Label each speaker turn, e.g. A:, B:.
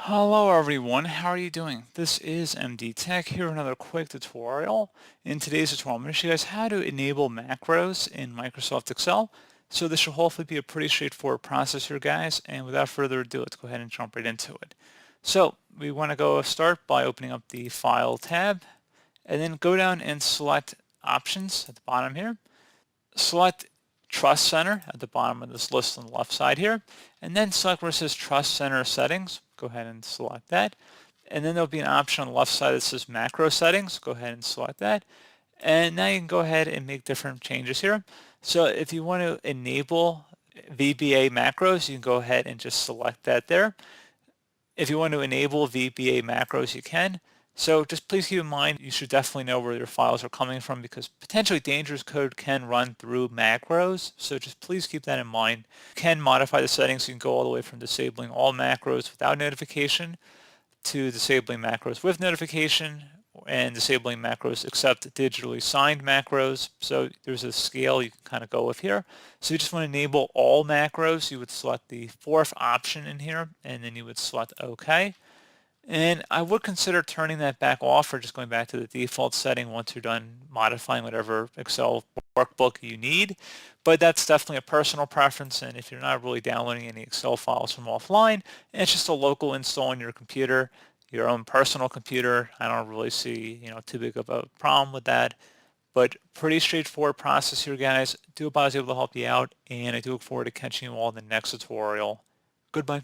A: Hello everyone, how are you doing? This is MD Tech here with another quick tutorial. In today's tutorial, I'm going to show you guys how to enable macros in Microsoft Excel. So this should hopefully be a pretty straightforward process here, guys. And without further ado, let's go ahead and jump right into it. So we want to go start by opening up the File tab, and then go down and select Options at the bottom here. Select Trust Center at the bottom of this list on the left side here, and then select where it says Trust Center Settings. Go ahead and select that. And then there'll be an option on the left side that says Macro Settings. Go ahead and select that. And now you can go ahead and make different changes here. So if you want to enable VBA macros, you can go ahead and just select that there. If you want to enable VBA macros, you can. So just please keep in mind, you should definitely know where your files are coming from because potentially dangerous code can run through macros. So just please keep that in mind. You can modify the settings. You can go all the way from disabling all macros without notification to disabling macros with notification and disabling macros except digitally signed macros. So there's a scale you can kind of go with here. So you just want to enable all macros. You would select the fourth option in here and then you would select OK. And I would consider turning that back off or just going back to the default setting once you're done modifying whatever Excel workbook you need. But that's definitely a personal preference. And if you're not really downloading any Excel files from offline, and it's just a local install on your computer, your own personal computer, I don't really see, too big of a problem with that. But pretty straightforward process here, guys. Do hope I was able to help you out, and I do look forward to catching you all in the next tutorial. Goodbye.